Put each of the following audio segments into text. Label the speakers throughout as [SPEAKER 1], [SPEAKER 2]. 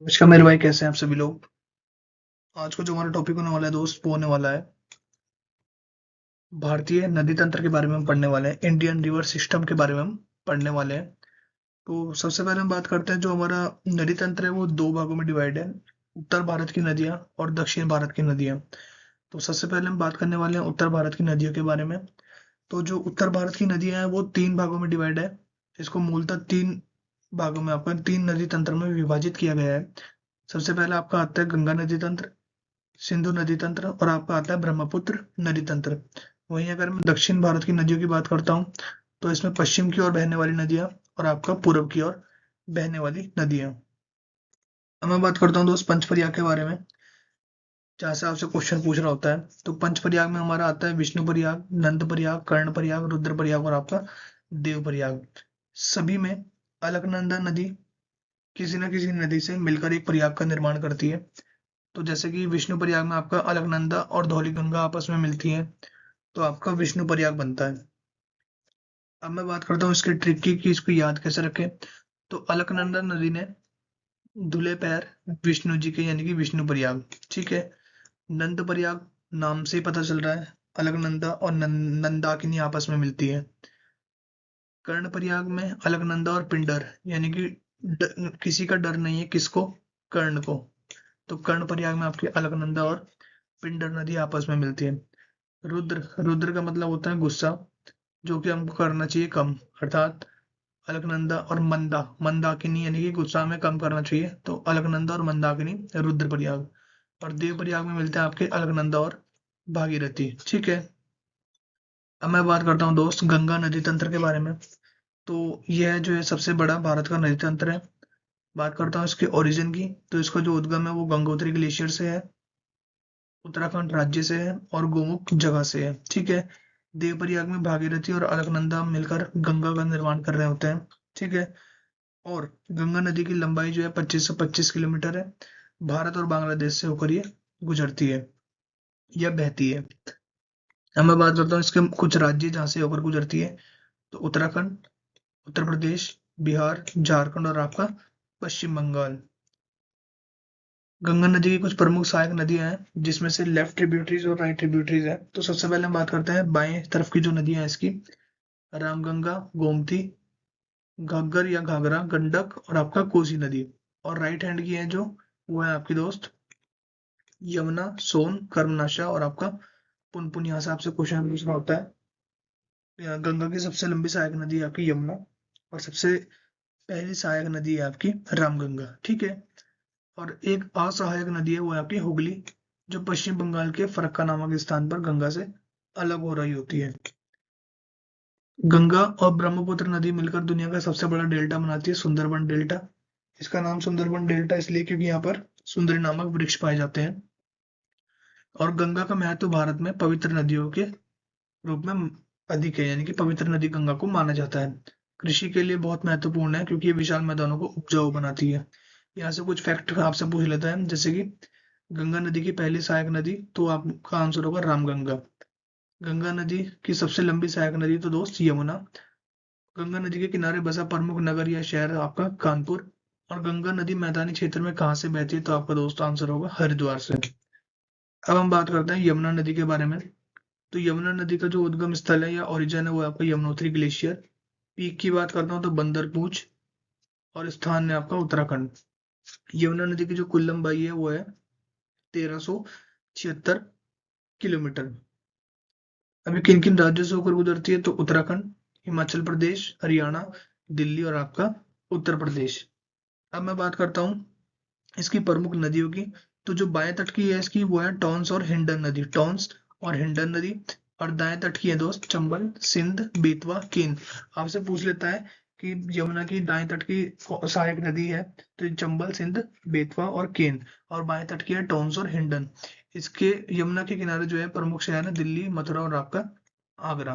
[SPEAKER 1] नमस्कार मेरे भाई, कैसे हैं आप सभी लोग। आज को जो हमारा टॉपिक होने वाला है दोस्त, वो होने वाला है भारतीय नदी तंत्र के बारे में हम पढ़ने वाले हैं। इंडियन रिवर सिस्टम के बारे में हम पढ़ने वाले हैं। तो सबसे पहले हम बात करते हैं, जो हमारा नदी तंत्र है वो दो भागों में डिवाइड है। उत्तर भारत की नदियाँ और दक्षिण भारत की नदियाँ। तो सबसे पहले हम बात करने वाले हैं उत्तर भारत की नदियों के बारे में। तो जो उत्तर भारत की नदियाँ हैं वो तीन भागों में डिवाइड है। इसको मूलतः तीन भागों में, आपका तीन नदी तंत्र में विभाजित किया गया है। सबसे पहले आपका आता है गंगा नदी तंत्र, सिंधु नदी तंत्र, और आपका आता है ब्रह्मपुत्र नदी तंत्र। वहीं अगर मैं दक्षिण भारत की नदियों की बात करता हूँ, तो इसमें पश्चिम की ओर बहने वाली नदियाँ और आपका पूर्व की ओर बहने वाली नदियाँ। अब मैं बात करता हूँ दोस्त पंच प्रयाग के बारे में, जहाँ से आपसे क्वेश्चन पूछ रहा होता है। तो पंच प्रयाग में हमारा आता है विष्णु प्रयाग, नंद प्रयाग, कर्ण प्रयाग, रुद्र प्रयाग और आपका देव प्रयाग। सभी में अलकनंदा नदी किसी न किसी नदी से मिलकर एक प्रयाग का निर्माण करती है। तो जैसे कि विष्णु प्रयाग में आपका अलकनंदा और धौलीगंगा आपस में मिलती है, तो आपका विष्णु प्रयाग बनता है। अब मैं बात करता हूँ इसके ट्रिक की कि इसको याद कैसे रखें। तो अलकनंदा नदी ने धुले पैर विष्णु जी के, यानी कि विष्णु प्रयाग। ठीक है। नंद प्रयाग नाम से ही पता चल रहा है, अलकनंदा और नंदाकिनी आपस में मिलती है। कर्ण प्रयाग में अलकनंदा और पिंडर, यानी कि किसी का डर नहीं है, किसको? कर्ण को। तो कर्ण प्रयाग में आपकी अलकनंदा और पिंडर नदी आपस में मिलती है। रुद्र रुद्र का मतलब होता है गुस्सा, जो कि हमको करना चाहिए कम, अर्थात अलकनंदा और मंदाकिनी, यानी कि गुस्सा हमें कम करना चाहिए। तो अलकनंदा और मंदाकिनी रुद्र प्रयाग। और देव प्रयाग में मिलते हैं आपके अलकनंदा और भागीरथी। ठीक है। अब मैं बात करता हूँ दोस्त गंगा नदी तंत्र के बारे में। तो यह जो है सबसे बड़ा भारत का नदी तंत्र है। बात करता हूँ इसके ओरिजिन की, तो इसका जो उद्गम है वो गंगोत्री ग्लेशियर से है, उत्तराखंड राज्य से है और गोमुख जगह से है। ठीक है। देवप्रयाग में भागीरथी और अलकनंदा मिलकर गंगा का निर्माण कर रहे होते हैं। ठीक है। और गंगा नदी की लंबाई जो है 2525 किलोमीटर है। भारत और बांग्लादेश से होकर ये गुजरती है या बहती है। अब मैं बात करता हूँ इसके कुछ राज्य जहाँ से होकर गुजरती है। तो उत्तराखंड, उत्तर प्रदेश, बिहार, झारखंड और आपका पश्चिम बंगाल। गंगा नदी की कुछ प्रमुख सहायक नदियां हैं, जिसमें से लेफ्ट ट्रिब्यूटरीज और राइट ट्रिब्यूटरीज है। तो सबसे पहले हम बात करते हैं बाएं तरफ की जो नदियां हैं इसकी, रामगंगा, गोमती, घग्गर या घाघरा, गंडक और आपका कोसी नदी। और राइट हैंड की है जो, वो है आपकी दोस्त यमुना, सोन, कर्मनाशा और आपका पुनपुन। यहाँ से आपसे क्वेश्चन पूछना होता है। गंगा की सबसे लंबी सहायक नदी है आपकी यमुना, और सबसे पहली सहायक नदी है आपकी रामगंगा। ठीक है। और एक असहायक नदी है, वो है आपकी हुगली, जो पश्चिम बंगाल के फरक्का नामक स्थान पर गंगा से अलग हो रही होती है। गंगा और ब्रह्मपुत्र नदी मिलकर दुनिया का सबसे बड़ा डेल्टा बनाती है, सुंदरबन डेल्टा। इसका नाम सुंदरबन डेल्टा इसलिए क्योंकि यहाँ पर सुंदरी नामक वृक्ष पाए जाते हैं। और गंगा का महत्व भारत में पवित्र नदियों के रूप में अधिक है, यानी कि पवित्र नदी गंगा को माना जाता है। कृषि के लिए बहुत महत्वपूर्ण है, क्योंकि ये विशाल मैदानों को उपजाऊ बनाती है। यहाँ से कुछ फैक्ट आपसे पूछ लेता है, जैसे कि गंगा नदी की पहली सहायक नदी, तो आपका आंसर होगा रामगंगा। गंगा नदी की सबसे लंबी सहायक नदी, तो दोस्त यमुना। गंगा नदी के किनारे बसा प्रमुख नगर या शहर आपका कानपुर। और गंगा नदी मैदानी क्षेत्र में कहाँ से बहती है, तो आपका दोस्त आंसर होगा हरिद्वार से। अब हम बात करते हैं यमुना नदी के बारे में। तो यमुना नदी का जो उद्गम स्थल है या ओरिजिन है वो आपका यमुनोत्री ग्लेशियर। पीक की बात करता हूँ तो बंदरपूछ, और स्थान है आपका उत्तराखंड। यमुना नदी की जो कुल लंबाई है वो है 1376 किलोमीटर। अभी किन किन राज्यों से होकर गुजरती है, तो उत्तराखंड, हिमाचल प्रदेश, हरियाणा, दिल्ली और आपका उत्तर प्रदेश। अब मैं बात करता हूँ इसकी प्रमुख नदियों की। तो जो बाएं तट की है इसकी, वो है टॉन्स और हिंडन नदी, टॉन्स और हिंडन नदी। और दाएं तट की है दोस्त चंबल, सिंध, बेतवा, केन। आपसे पूछ लेता है कि यमुना की दाएं तट की सहायक नदी है, तो ये चंबल, सिंध, बेतवा और केन। और बाएं तट की है टॉन्स और हिंडन। इसके यमुना के किनारे जो है प्रमुख शहर है दिल्ली, मथुरा और आपका आगरा।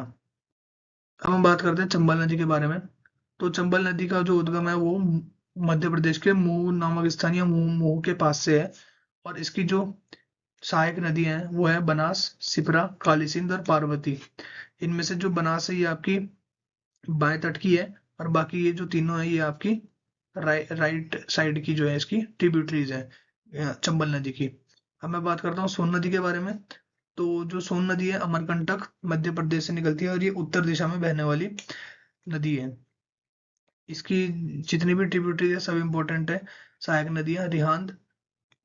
[SPEAKER 1] अब हम बात करते हैं चंबल नदी के बारे में। तो चंबल नदी का जो उद्गम है वो मध्य प्रदेश के महू नामक स्थान या महू के पास से है। और इसकी जो सहायक नदी हैं वो है बनास, सिपरा, काली सिंध और पार्वती। इनमें से जो बनास है ये आपकी बाएं तट की है, और बाकी ये जो तीनों है ये आपकी राइट साइड की जो है इसकी ट्रिब्यूटरीज है चंबल नदी की। अब मैं बात करता हूँ सोन नदी के बारे में। तो जो सोन नदी है अमरकंटक मध्य प्रदेश से निकलती है और ये उत्तर दिशा में बहने वाली नदी है। इसकी जितनी भी ट्रिब्यूटरी है सब इंपॉर्टेंट है। सहायक नदियां रिहांद,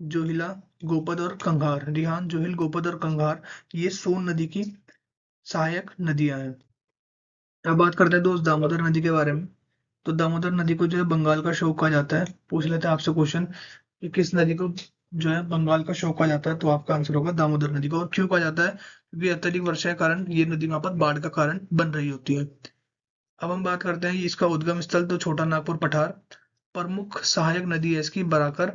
[SPEAKER 1] जोहिला, गोपद और कंघार। रिहांद, जोहिल, गोपद और कंघार ये सोन नदी की सहायक नदियां हैं। अब बात करते हैं दोस्त दामोदर नदी के बारे में। तो दामोदर नदी को जो है बंगाल का शोक कहा जाता है। पूछ लेते हैं आपसे क्वेश्चन कि किस नदी को जो है बंगाल का शोक कहा जाता है, तो आपका आंसर होगा दामोदर नदी को। और क्यों कहा जाता है? क्योंकि अत्यधिक वर्षा के कारण ये नदी वहां पर बाढ़ का कारण बन रही होती है। अब हम बात करते हैं इसका उद्गम स्थल, तो छोटा नागपुर पठार। प्रमुख सहायक नदी है इसकी बराकर,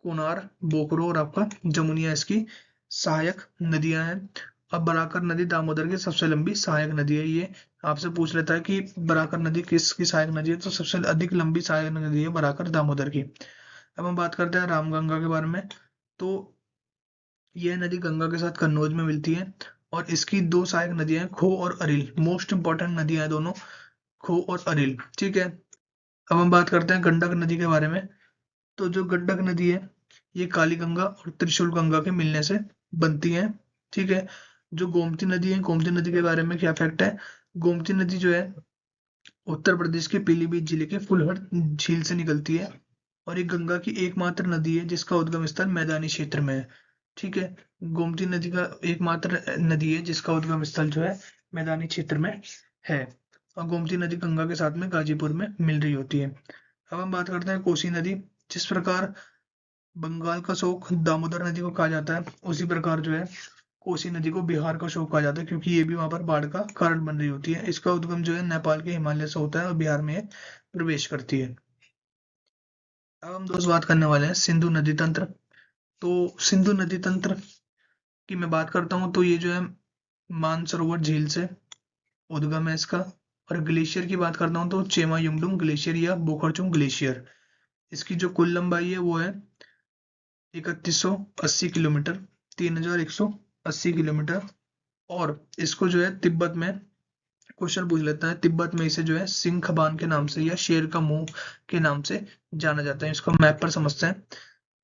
[SPEAKER 1] कोनार, बोकरो और आपका जमुनिया इसकी सहायक नदियां हैं। अब बराकर नदी दामोदर की सबसे लंबी सहायक नदी है। ये आपसे पूछ लेता है कि बराकर नदी किसकी सहायक नदी है, तो सबसे अधिक लंबी सहायक नदी है बराकर दामोदर की। अब हम बात करते हैं रामगंगा के बारे में। तो यह नदी गंगा के साथ कन्नौज में मिलती है और इसकी दो सहायक नदियां हैं, खो और अरिल। मोस्ट इंपॉर्टेंट नदियां हैं दोनों, खो और अरिल। ठीक है। अब हम बात करते हैं गंडक नदी के बारे में। तो जो गंडक नदी है ये काली गंगा और त्रिशूल गंगा के मिलने से बनती है। ठीक है। जो गोमती नदी है, गोमती नदी के बारे में क्या फैक्ट है? गोमती नदी जो है उत्तर प्रदेश के पीलीभीत जिले के फुलहर झील से निकलती है और ये गंगा की एकमात्र नदी है जिसका उद्गम स्थल मैदानी क्षेत्र में है। ठीक है। गोमती नदी का एकमात्र नदी है जिसका उद्गम स्थल जो है मैदानी क्षेत्र में है। और गोमती नदी गंगा के साथ में गाजीपुर में मिल रही होती है। अब हम बात करते हैं कोसी नदी। जिस प्रकार बंगाल का शोक दामोदर नदी को कहा जाता है, उसी प्रकार जो है कोसी नदी को बिहार का शोक कहा जाता है, क्योंकि ये भी वहां पर बाढ़ का कारण बन रही होती है। इसका उद्गम जो है नेपाल के हिमालय से होता है और बिहार में प्रवेश करती है। अब हम दोस्त बात करने वाले हैं सिंधु नदी तंत्र। तो सिंधु नदी तंत्र की मैं बात करता हूँ, तो ये जो है मानसरोवर झील से उद्गम है इसका। और ग्लेशियर की बात करता हूँ तो चेमा युंगडुंग ग्लेशियर या बोखरचुंग ग्लेशियर। इसकी जो कुल लंबाई है वो है 3180 किलोमीटर, 3180 किलोमीटर। और इसको जो है तिब्बत में, क्वेश्चन पूछ लेता है, तिब्बत में इसे जो है सिंह खबान के नाम से या शेर का मुंह के नाम से जाना जाता है। इसको मैप पर समझते हैं।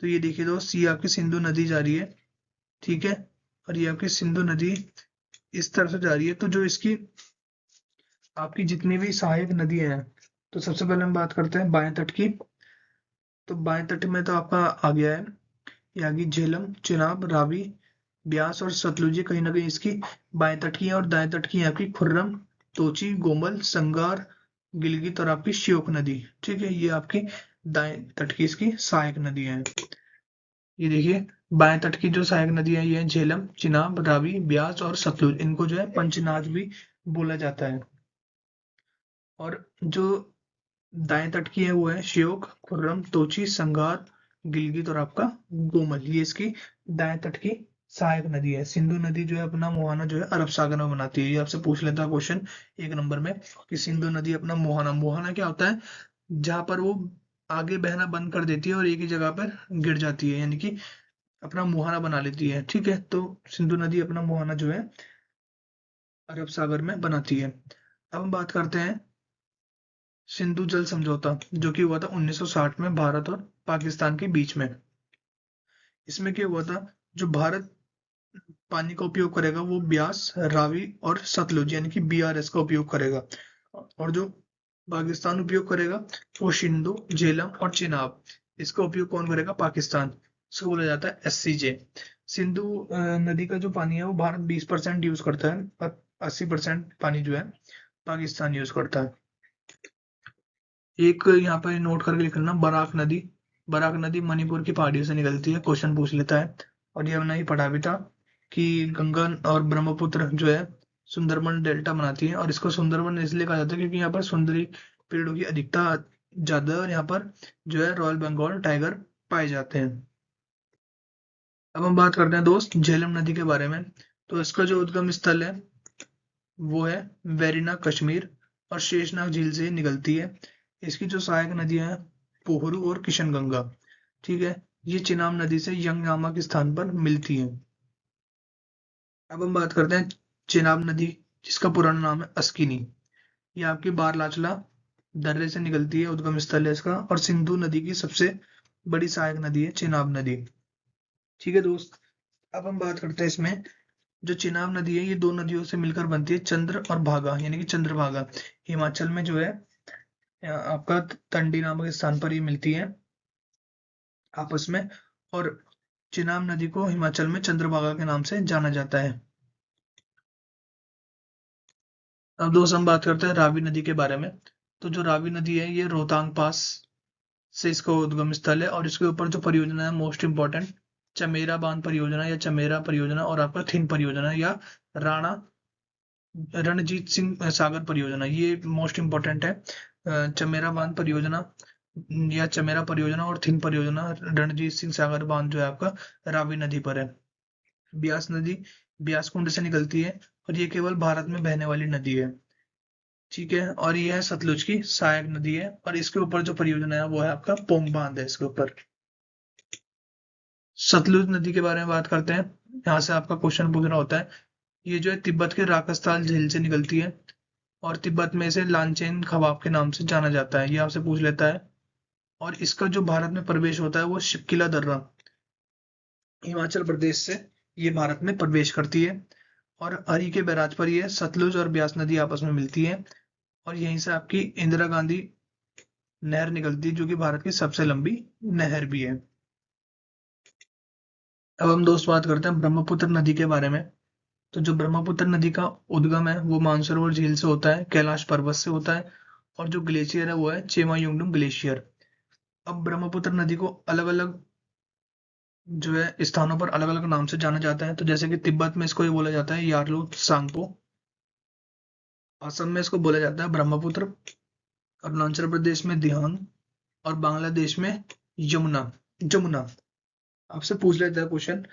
[SPEAKER 1] तो ये देखिए दोस्त, ये आपकी सिंधु नदी जा रही है। ठीक है। और ये आपकी सिंधु नदी इस तरह से जा रही है। तो जो इसकी आपकी जितनी भी सहायक नदी है, तो सबसे पहले हम बात करते हैं बाएं तट की। तो बाएं तट में तो आपका आ गया है, ये आ गई झेलम, चिनाब, रावी, ब्यास और सतलुज। कहीं ना कहीं इसकी बाएं तट की है। और दाएं तट की है आपकी खुर्रम, तोची, गोमल, संगार, गिलगित और आपकी श्योक नदी। ठीक है। ये आपकी दाएं तट की इसकी सहायक नदी है। ये देखिए, बाएं तट की जो सहायक नदी है ये है झेलम, चिनाब, रावी, ब्यास और सतलुज। इनको जो है पंचनाद भी बोला जाता है। और जो दाएं तट की है वो है श्योक, खुर्रम, तोची, संगार, गिलगित और आपका गोमल। ये इसकी दाएं तट की सहायक नदी है। सिंधु नदी जो है अपना मुहाना जो है अरब सागर में बनाती है। ये आपसे पूछ लेता है क्वेश्चन 1 नंबर में कि सिंधु नदी अपना मुहाना, मुहाना क्या होता है? जहां पर वो आगे बहना बंद कर देती है और एक ही जगह पर गिर जाती है, यानी कि अपना मुहाना बना लेती है। ठीक है। तो सिंधु नदी अपना मुहाना जो है अरब सागर में बनाती है। अब हम बात करते हैं सिंधु जल समझौता, जो कि हुआ था 1960 में भारत और पाकिस्तान के बीच में। इसमें क्या हुआ था, जो भारत पानी का उपयोग करेगा वो ब्यास, रावी और सतलुज यानी कि BRS का उपयोग करेगा। और जो पाकिस्तान उपयोग करेगा वो सिंधु, झेलम और चिनाब। इसका उपयोग कौन करेगा? पाकिस्तान। इसको बोला जाता है SCJ। सिंधु नदी का जो पानी है वो भारत 20% यूज करता है और 80% पानी जो है पाकिस्तान यूज करता है। एक यहाँ पर नोट करके लिख लेना, बराक नदी। बराक नदी मणिपुर की पहाड़ियों से निकलती है, क्वेश्चन पूछ लेता है। और ये हमने ही पढ़ा भी था कि गंगा और ब्रह्मपुत्र जो है सुंदरबन डेल्टा बनाती है। और इसको सुंदरबन इसलिए कहा जाता है क्योंकि यहाँ पर सुंदरी पेड़ों की अधिकता ज्यादा है और यहाँ पर जो है रॉयल बंगाल टाइगर पाए जाते हैं। अब हम बात करते हैं दोस्त झेलम नदी के बारे में। तो इसका जो उद्गम स्थल है वो है वेरिना, कश्मीर और शेषनाग झील से निकलती है। इसकी जो सहायक नदियां हैं पोहरू और किशनगंगा। ठीक है। ये चिनाब नदी से यंग नामक स्थान पर मिलती है। अब हम बात करते हैं चिनाब नदी, जिसका पुराना नाम है अस्किनी। ये आपकी बारलाचला दर्रे से निकलती है, उद्गम स्थल है इसका, और सिंधु नदी की सबसे बड़ी सहायक नदी है चेनाब नदी। ठीक है दोस्त, अब हम बात करते हैं इसमें, जो चिनाब नदी है ये दो नदियों से मिलकर बनती है, चंद्र और भागा, यानी कि चंद्रभागा। हिमाचल में जो है आपका तंडी नामक स्थान पर ये मिलती है आपस में, और चिनाब नदी को हिमाचल में चंद्रभागा के नाम से जाना जाता है। अब दोस्त हम बात करते हैं रावी नदी के बारे में। तो जो रावी नदी है ये रोहतांग पास से इसका उद्गम स्थल है, और इसके ऊपर जो परियोजना है मोस्ट इंपॉर्टेंट, चमेरा बांध परियोजना या चमेरा परियोजना, और आपका थिन परियोजना या राणा रणजीत सिंह सागर परियोजना, ये मोस्ट इंपॉर्टेंट है। चमेरा बांध परियोजना या चमेरा परियोजना और थिन परियोजना रणजीत सिंह सागर बांध जो है आपका रावी नदी पर है। ब्यास नदी ब्यास कुंड से निकलती है, और ये केवल भारत में बहने वाली नदी है। ठीक है, और ये है सतलुज की सहायक नदी है, और इसके ऊपर जो परियोजना है वो है आपका पोंग बांध है इसके ऊपर। सतलुज नदी के बारे में बात करते हैं, यहाँ से आपका क्वेश्चन पूछना होता है। ये जो है तिब्बत के राकसताल झील से निकलती है, और तिब्बत में इसे लांचेन खवाब के नाम से जाना जाता है, ये आपसे पूछ लेता है। और इसका जो भारत में प्रवेश होता है वो शिपकिला दर्रा हिमाचल प्रदेश से ये भारत में प्रवेश करती है, और हरी के बैराज पर ये सतलुज और ब्यास नदी आपस में मिलती है, और यहीं से आपकी इंदिरा गांधी नहर निकलती है जो कि भारत की सबसे लंबी नहर भी है। अब हम दोस्त बात करते हैं ब्रह्मपुत्र नदी के बारे में। तो जो ब्रह्मपुत्र नदी का उद्गम है वो मानसरोवर झील से होता है, कैलाश पर्वत से होता है, और जो ग्लेशियर है वो है चेमायुंगडुंग ग्लेशियर। अब ब्रह्मपुत्र नदी को अलग अलग जो है स्थानों पर अलग अलग नाम से जाना जाता है। तो जैसे कि तिब्बत में इसको ये बोला जाता है यारलू सांगपो, असम में इसको बोला जाता है ब्रह्मपुत्र, अरुणाचल प्रदेश में दिहांग, और बांग्लादेश में यमुना। जमुना आपसे पूछ लेता है क्वेश्चन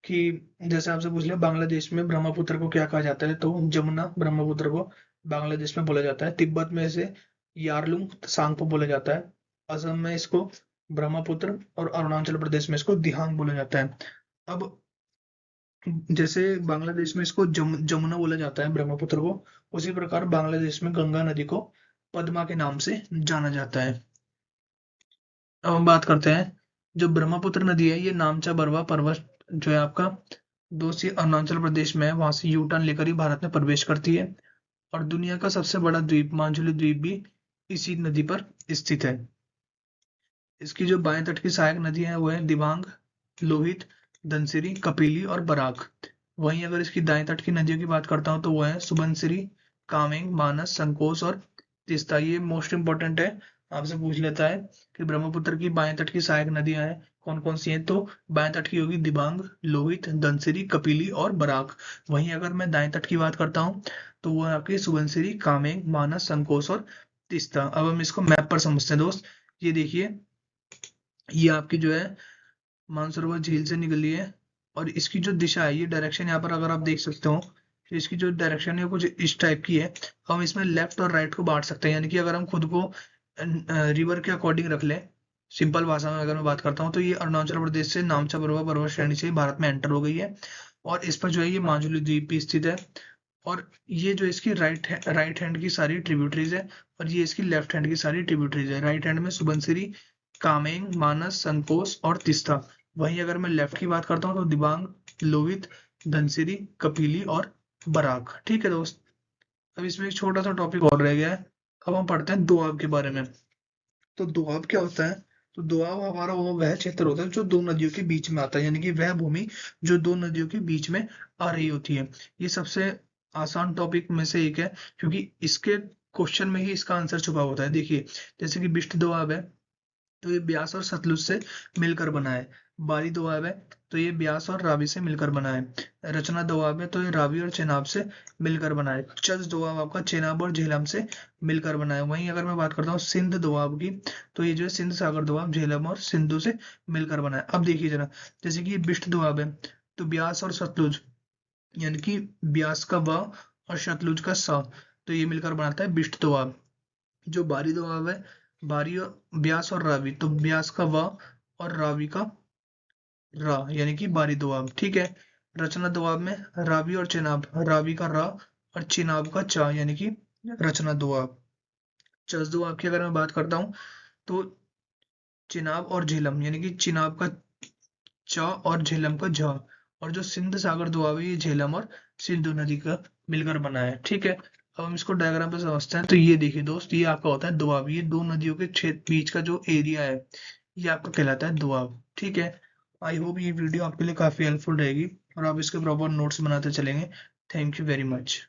[SPEAKER 1] कि जैसे आपसे पूछ लिया बांग्लादेश में ब्रह्मपुत्र को क्या कहा जाता है, तो जमुना ब्रह्मपुत्र को बांग्लादेश में बोला जाता है। तिब्बत में इसे यारलुंग सांगपो बोला जाता है, असम में इसको ब्रह्मपुत्र, और अरुणाचल प्रदेश में इसको दिहांग बोला जाता है। अब जैसे बांग्लादेश में इसको जमुना बोला जाता है ब्रह्मपुत्र को, उसी प्रकार बांग्लादेश में गंगा नदी को पद्मा के नाम से जाना जाता है। अब हम बात करते हैं, जो ब्रह्मपुत्र नदी है ये नामचा बरवा पर्वत जो है आपका दोषी अरुणाचल प्रदेश में है, वहां से यू टर्न लेकर ही भारत में प्रवेश करती है, और दुनिया का सबसे बड़ा द्वीप मांजुली द्वीप भी इसी नदी पर स्थित है। इसकी जो बाएं तट की सहायक नदी है वो है दिबांग, लोहित, धनसिरी, कपिली और बराक। वहीं अगर इसकी दाएं तट की नदियों की बात करता हूँ तो वो है सुबनसिरी, कामेंग, मानस, संकोच और तीस्ता। ये मोस्ट इंपॉर्टेंट है, आपसे पूछ लेता है कि ब्रह्मपुत्र की बाएं तट की सहायक नदियां हैं कौन कौन सी हैं, तो बाएं तट की होगी दिबांग, लोहित, धनसिरी, कपिली और बराक। वहीं अगर मैं दाएं तट की बात करता हूँ तो वो है आपकी सुबनसिरी, कामेंग, मानस, संकोच और तीस्ता। अब हम इसको मैप पर समझते हैं दोस्त। ये देखिए, ये आपकी जो है मानसरोवर झील से निकली है, और इसकी जो दिशा है, ये डायरेक्शन यहाँ पर अगर आप देख सकते हो, तो इसकी जो डायरेक्शन है कुछ इस टाइप की है। हम इसमें लेफ्ट और राइट को बांट सकते हैं, यानी कि अगर हम खुद को रिवर के अकॉर्डिंग रख लें, सिंपल भाषा में अगर मैं बात करता हूँ, तो ये अरुणाचल प्रदेश से नामचा बरवा पर्वत श्रेणी से भारत में एंटर हो गई है, और इस पर जो है ये माजुली द्वीप भी स्थित है। और ये जो इसकी राइट हैंड की सारी ट्रिब्यूटरीज है, और ये इसकी लेफ्ट हैंड की सारी ट्रिब्यूटरीज है। राइट हैंड में सुबनसिरी, कामेंग, मानस, संकोच और तीस्ता। वहीं अगर मैं लेफ्ट की बात करता हूँ तो दिबांग, लोहित, धनसिरी, कपिली और बराक। ठीक है दोस्त, अब इसमें एक छोटा सा टॉपिक और रह गया है। अब हम पढ़ते हैं दोआब के बारे में। तो दोआब क्या होता है? तो दोआब हमारा वो वह क्षेत्र होता है जो दो नदियों के बीच में आता है, यानी कि वह भूमि जो दो नदियों के बीच में आ रही होती है। ये सबसे आसान टॉपिक में से एक है, क्योंकि इसके क्वेश्चन में ही इसका आंसर छुपा होता है। देखिए, जैसे कि बिष्ट दोआब है तो ये ब्यास और सतलुज से मिलकर बना है। बारी दोआब है तो ये ब्यास और रावी से मिलकर बना है। रचना दोआब है तो ये रावी और चेनाब से मिलकर बना है। चज दोआब आपका चेनाब और झेलम से मिलकर बना है। वहीं अगर मैं बात करता हूँ सिंध दोआब की, तो ये जो है सिंध सागर दोआब झेलम और सिंधु से मिलकर बना है। अब देखिए जरा, जैसे कि ये बिष्ट दोआब है तो ब्यास और सतलुज, यानी कि ब्यास का व और सतलुज का स, तो ये मिलकर बनाता है बिष्ट दोआब। जो बारी दोआब है, बारी और ब्यास और रावी, तो ब्यास का व और रावी का रा, यानी कि बारी दोआब। ठीक है, रचना दोआब में रावी और चिनाब, रावी का रा और चिनाब का चा, यानी कि रचना दोआब। जस दोआब की अगर मैं बात करता हूँ तो चिनाब और झेलम, यानी कि चिनाब का च और झेलम का झ, और जो सिंध सागर दोआब है ये झेलम और सिंधु नदी का मिलकर बना है। ठीक है, अब हम इसको डायग्राम पे समझते हैं। तो ये देखिए दोस्त, ये आपका होता है दोआब। ये दो नदियों के क्षेत्र बीच का जो एरिया है ये आपका कहलाता है दोआब। ठीक है, आई होप ये वीडियो आपके लिए काफी हेल्पफुल रहेगी और आप इसके प्रॉपर नोट्स बनाते चलेंगे। Thank you very much.